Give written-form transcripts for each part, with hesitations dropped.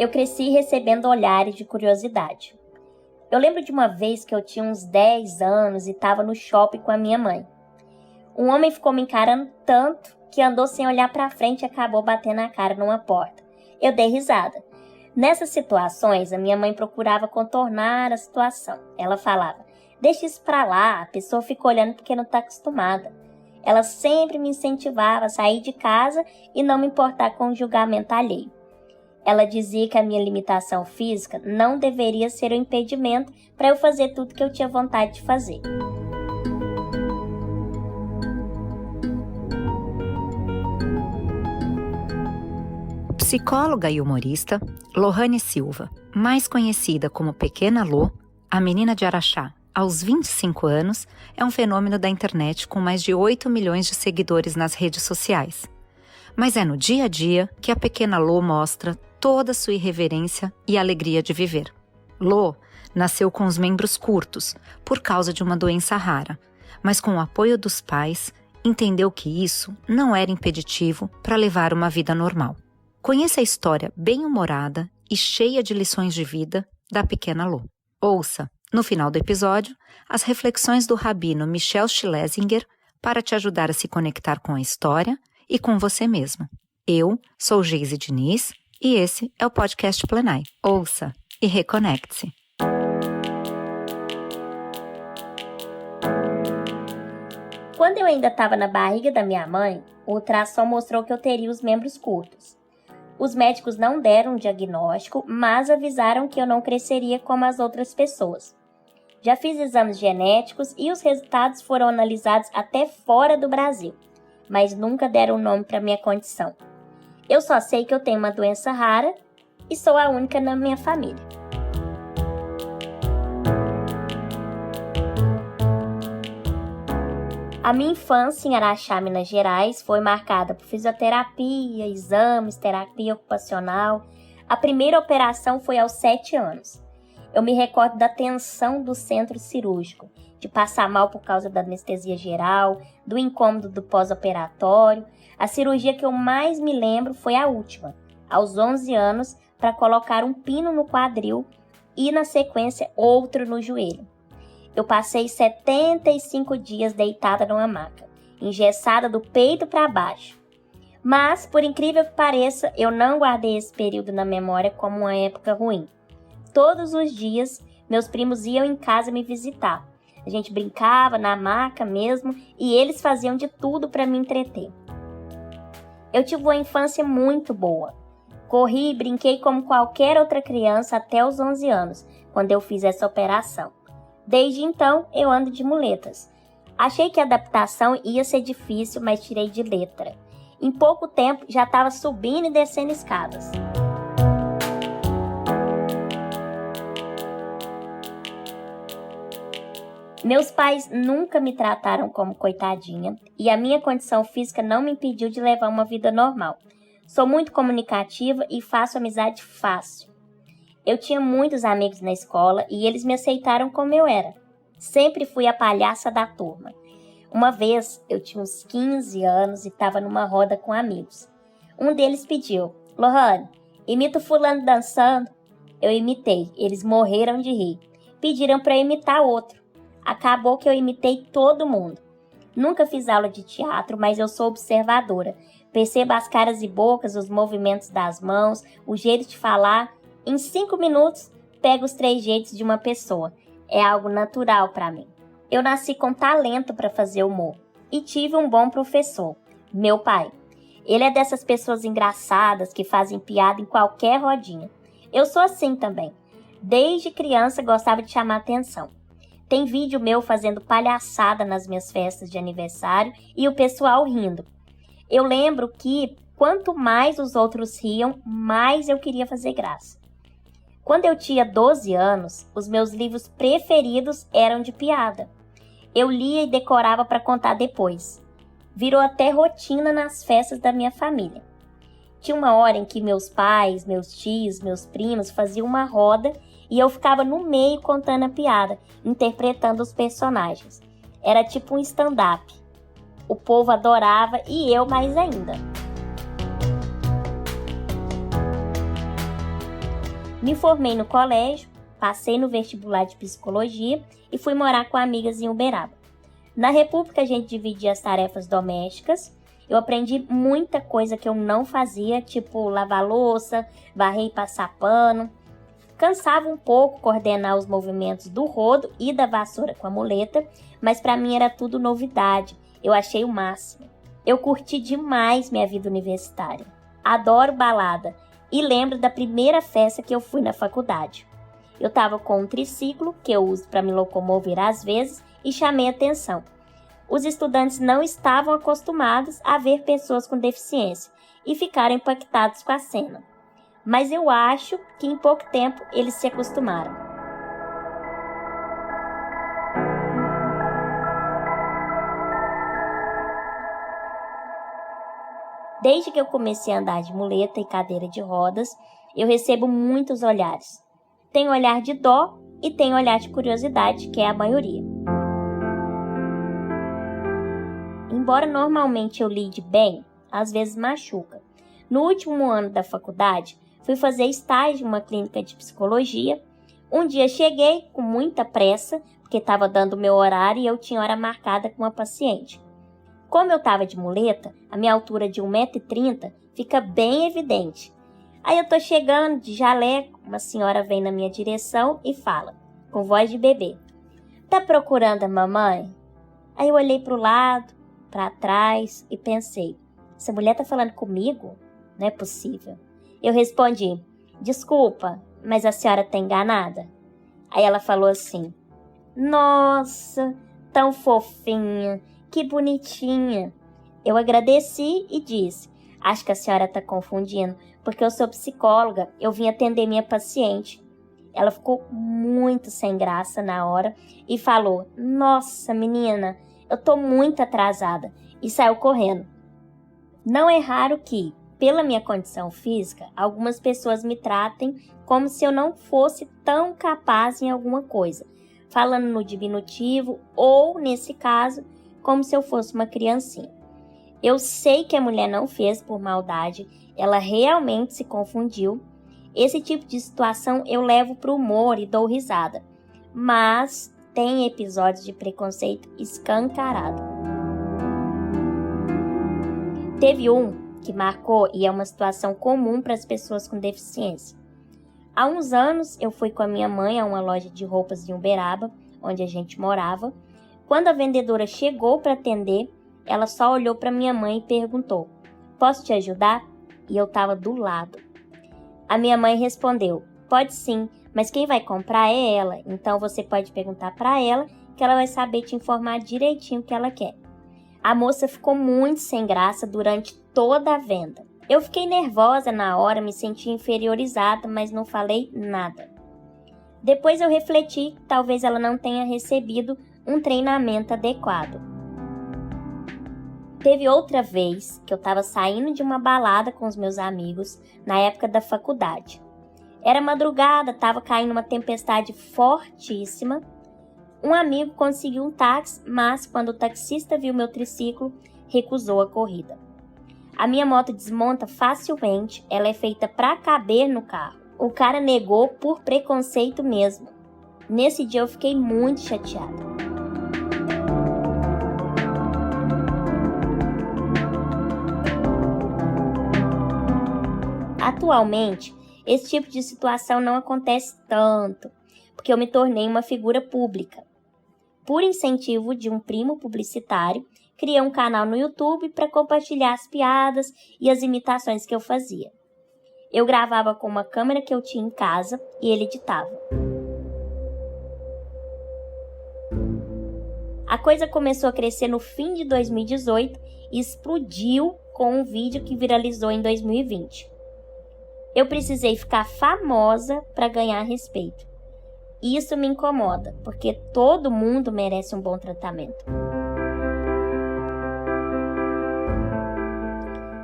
eu cresci recebendo olhares de curiosidade. Eu lembro de uma vez que eu tinha uns 10 anos e estava no shopping com a minha mãe. Um homem ficou me encarando tanto que andou sem olhar para frente e acabou batendo a cara numa porta. Eu dei risada. Nessas situações, a minha mãe procurava contornar a situação. Ela falava, deixa isso pra lá, a pessoa fica olhando porque não está acostumada. Ela sempre me incentivava a sair de casa e não me importar com o julgamento alheio. Ela dizia que a minha limitação física não deveria ser um impedimento para eu fazer tudo que eu tinha vontade de fazer. Psicóloga e humorista, Lohane Silva, mais conhecida como Pequena Lô, a menina de Araxá, aos 25 anos, é um fenômeno da internet com mais de 8 milhões de seguidores nas redes sociais. Mas é no dia a dia que a Pequena Lô mostra toda a sua irreverência e alegria de viver. Lô nasceu com os membros curtos, por causa de uma doença rara, mas com o apoio dos pais, entendeu que isso não era impeditivo para levar uma vida normal. Conheça a história bem-humorada e cheia de lições de vida da Pequena Lô. Ouça, no final do episódio, as reflexões do rabino Michel Schlesinger para te ajudar a se conectar com a história e com você mesmo. Eu sou Geise Diniz e esse é o podcast Plenai. Ouça e reconecte-se. Quando eu ainda estava na barriga da minha mãe, o ultrassom mostrou que eu teria os membros curtos. Os médicos não deram um diagnóstico, mas avisaram que eu não cresceria como as outras pessoas. Já fiz exames genéticos e os resultados foram analisados até fora do Brasil, mas nunca deram nome para minha condição. Eu só sei que eu tenho uma doença rara e sou a única na minha família. A minha infância em Araxá, Minas Gerais, foi marcada por fisioterapia, exames, terapia ocupacional. A primeira operação foi aos 7 anos. Eu me recordo da tensão do centro cirúrgico, de passar mal por causa da anestesia geral, do incômodo do pós-operatório. A cirurgia que eu mais me lembro foi a última, aos 11 anos, para colocar um pino no quadril e, na sequência, outro no joelho. Eu passei 75 dias deitada numa maca, engessada do peito para baixo. Mas, por incrível que pareça, eu não guardei esse período na memória como uma época ruim. Todos os dias, meus primos iam em casa me visitar. A gente brincava na maca mesmo e eles faziam de tudo para me entreter. Eu tive uma infância muito boa. Corri e brinquei como qualquer outra criança até os 11 anos, quando eu fiz essa operação. Desde então, eu ando de muletas. Achei que a adaptação ia ser difícil, mas tirei de letra. Em pouco tempo, já estava subindo e descendo escadas. Meus pais nunca me trataram como coitadinha e a minha condição física não me impediu de levar uma vida normal. Sou muito comunicativa e faço amizade fácil. Eu tinha muitos amigos na escola e eles me aceitaram como eu era. Sempre fui a palhaça da turma. Uma vez eu tinha uns 15 anos e estava numa roda com amigos. Um deles pediu, Lohane, imita o fulano dançando. Eu imitei, eles morreram de rir. Pediram para eu imitar outro. Acabou que eu imitei todo mundo. Nunca fiz aula de teatro, mas eu sou observadora. Percebo as caras e bocas, os movimentos das mãos, o jeito de falar. Em 5 minutos, pego os 3 jeitos de uma pessoa. É algo natural para mim. Eu nasci com talento para fazer humor. E tive um bom professor, meu pai. Ele é dessas pessoas engraçadas que fazem piada em qualquer rodinha. Eu sou assim também. Desde criança gostava de chamar atenção. Tem vídeo meu fazendo palhaçada nas minhas festas de aniversário e o pessoal rindo. Eu lembro que quanto mais os outros riam, mais eu queria fazer graça. Quando eu tinha 12 anos, os meus livros preferidos eram de piada. Eu lia e decorava para contar depois. Virou até rotina nas festas da minha família. Tinha uma hora em que meus pais, meus tios, meus primos faziam uma roda e eu ficava no meio contando a piada, interpretando os personagens. Era tipo um stand-up. O povo adorava e eu mais ainda. Me formei no colégio, passei no vestibular de psicologia e fui morar com amigas em Uberaba. Na República a gente dividia as tarefas domésticas. Eu aprendi muita coisa que eu não fazia, tipo lavar louça, varrer e passar pano. Cansava um pouco coordenar os movimentos do rodo e da vassoura com a muleta, mas para mim era tudo novidade. Eu achei o máximo. Eu curti demais minha vida universitária. Adoro balada e lembro da primeira festa que eu fui na faculdade. Eu estava com um triciclo que eu uso para me locomover às vezes e chamei atenção. Os estudantes não estavam acostumados a ver pessoas com deficiência e ficaram impactados com a cena. Mas eu acho que em pouco tempo eles se acostumaram. Desde que eu comecei a andar de muleta e cadeira de rodas, eu recebo muitos olhares. Tem olhar de dó e tem olhar de curiosidade, que é a maioria. Embora normalmente eu lide bem, às vezes machuca. No último ano da faculdade, fui fazer estágio em uma clínica de psicologia. Um dia cheguei com muita pressa, porque estava dando o meu horário e eu tinha hora marcada com uma paciente. Como eu estava de muleta, a minha altura de 1,30 m fica bem evidente. Aí eu tô chegando de jaleco, uma senhora vem na minha direção e fala, com voz de bebê: "Tá procurando a mamãe?" Aí eu olhei para o lado, para trás e pensei, essa mulher tá falando comigo? Não é possível. Eu respondi, "Desculpa, mas a senhora tá enganada?" Aí ela falou assim, "Nossa, tão fofinha, que bonitinha." Eu agradeci e disse, "Acho que a senhora tá confundindo, porque eu sou psicóloga, eu vim atender minha paciente." Ela ficou muito sem graça na hora e falou, "Nossa, menina, eu tô muito atrasada," e saiu correndo. Não é raro que, pela minha condição física, algumas pessoas me tratem como se eu não fosse tão capaz em alguma coisa, falando no diminutivo ou, nesse caso, como se eu fosse uma criancinha. Eu sei que a mulher não fez por maldade, ela realmente se confundiu. Esse tipo de situação eu levo para o humor e dou risada, mas tem episódios de preconceito escancarado. Teve um que marcou e é uma situação comum para as pessoas com deficiência. Há uns anos eu fui com a minha mãe a uma loja de roupas em Uberaba, onde a gente morava. Quando a vendedora chegou para atender, ela só olhou para minha mãe e perguntou, "Posso te ajudar?" E eu estava do lado. A minha mãe respondeu, "Pode sim, mas quem vai comprar é ela, então você pode perguntar para ela que ela vai saber te informar direitinho o que ela quer." A moça ficou muito sem graça durante toda a venda. Eu fiquei nervosa na hora, me senti inferiorizada, mas não falei nada. Depois eu refleti que talvez ela não tenha recebido um treinamento adequado. Teve outra vez que eu estava saindo de uma balada com os meus amigos na época da faculdade. Era madrugada, estava caindo uma tempestade fortíssima. Um amigo conseguiu um táxi, mas quando o taxista viu meu triciclo, recusou a corrida. A minha moto desmonta facilmente, ela é feita para caber no carro. O cara negou por preconceito mesmo. Nesse dia eu fiquei muito chateada. Atualmente, esse tipo de situação não acontece tanto, porque eu me tornei uma figura pública. Por incentivo de um primo publicitário, criei um canal no YouTube para compartilhar as piadas e as imitações que eu fazia. Eu gravava com uma câmera que eu tinha em casa e ele editava. A coisa começou a crescer no fim de 2018 e explodiu com um vídeo que viralizou em 2020. Eu precisei ficar famosa para ganhar respeito. Isso me incomoda, porque todo mundo merece um bom tratamento.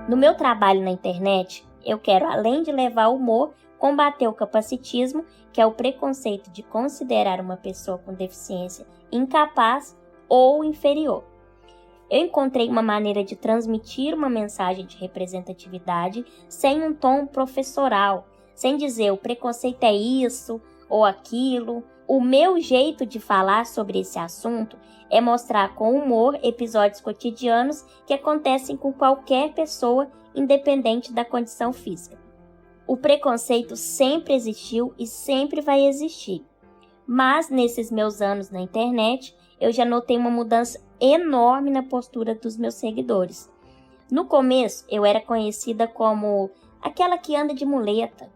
No meu trabalho na internet, eu quero, além de levar humor, combater o capacitismo, que é o preconceito de considerar uma pessoa com deficiência incapaz ou inferior. Eu encontrei uma maneira de transmitir uma mensagem de representatividade sem um tom professoral, sem dizer o preconceito é isso ou aquilo. O meu jeito de falar sobre esse assunto é mostrar com humor episódios cotidianos que acontecem com qualquer pessoa, independente da condição física. O preconceito sempre existiu e sempre vai existir. Mas nesses meus anos na internet, eu já notei uma mudança enorme na postura dos meus seguidores. No começo, eu era conhecida como aquela que anda de muleta.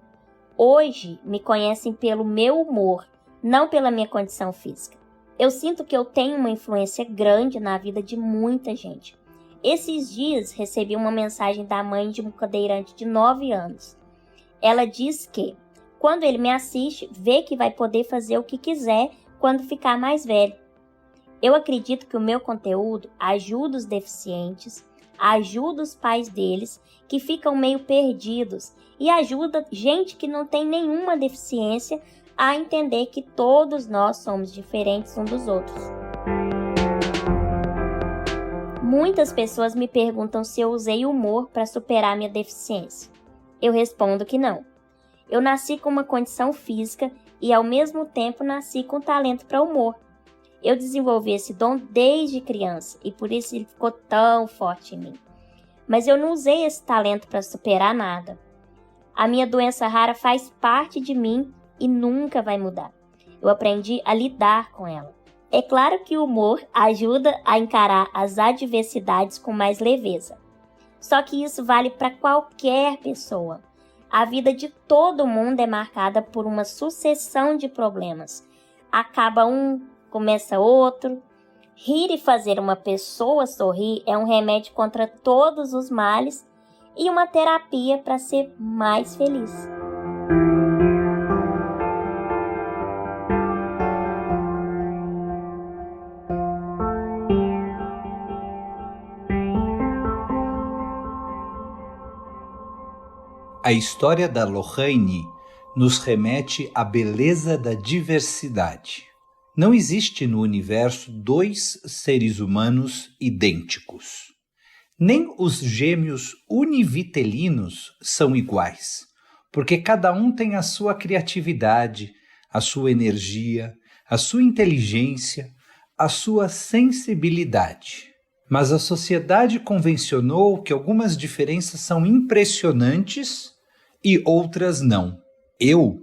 Hoje, me conhecem pelo meu humor, não pela minha condição física. Eu sinto que eu tenho uma influência grande na vida de muita gente. Esses dias, recebi uma mensagem da mãe de um cadeirante de 9 anos. Ela diz que, quando ele me assiste, vê que vai poder fazer o que quiser quando ficar mais velho. Eu acredito que o meu conteúdo ajuda os deficientes, ajuda os pais deles, que ficam meio perdidos, e ajuda gente que não tem nenhuma deficiência a entender que todos nós somos diferentes uns dos outros. Muitas pessoas me perguntam se eu usei humor para superar minha deficiência. Eu respondo que não. Eu nasci com uma condição física e ao mesmo tempo nasci com talento para humor. Eu desenvolvi esse dom desde criança e por isso ele ficou tão forte em mim. Mas eu não usei esse talento para superar nada. A minha doença rara faz parte de mim e nunca vai mudar. Eu aprendi a lidar com ela. É claro que o humor ajuda a encarar as adversidades com mais leveza. Só que isso vale para qualquer pessoa. A vida de todo mundo é marcada por uma sucessão de problemas. Acaba um, começa outro. Rir e fazer uma pessoa sorrir é um remédio contra todos os males e uma terapia para ser mais feliz. A história da Lohane nos remete à beleza da diversidade. Não existe no universo 2 seres humanos idênticos. Nem os gêmeos univitelinos são iguais, porque cada um tem a sua criatividade, a sua energia, a sua inteligência, a sua sensibilidade. Mas a sociedade convencionou que algumas diferenças são impressionantes e outras não. Eu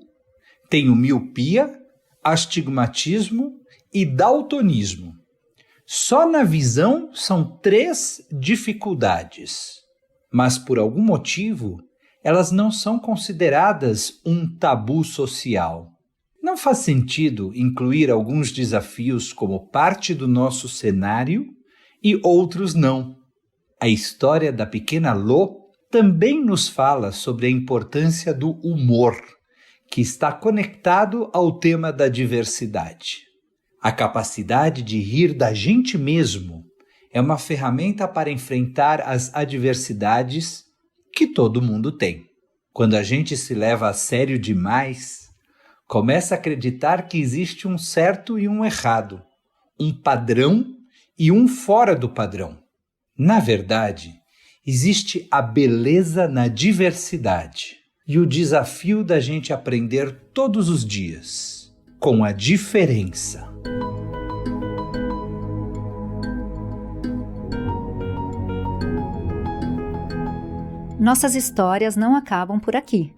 tenho miopia, astigmatismo e daltonismo. Só na visão são 3 dificuldades, mas por algum motivo elas não são consideradas um tabu social. Não faz sentido incluir alguns desafios como parte do nosso cenário e outros não. A história da pequena Lo também nos fala sobre a importância do humor, que está conectado ao tema da diversidade. A capacidade de rir da gente mesmo é uma ferramenta para enfrentar as adversidades que todo mundo tem. Quando a gente se leva a sério demais, começa a acreditar que existe um certo e um errado, um padrão e um fora do padrão. Na verdade, existe a beleza na diversidade e o desafio da gente aprender todos os dias, com a diferença. Nossas histórias não acabam por aqui.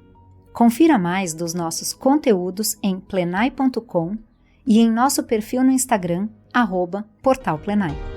Confira mais dos nossos conteúdos em plenai.com e em nosso perfil no Instagram, @portalplenai.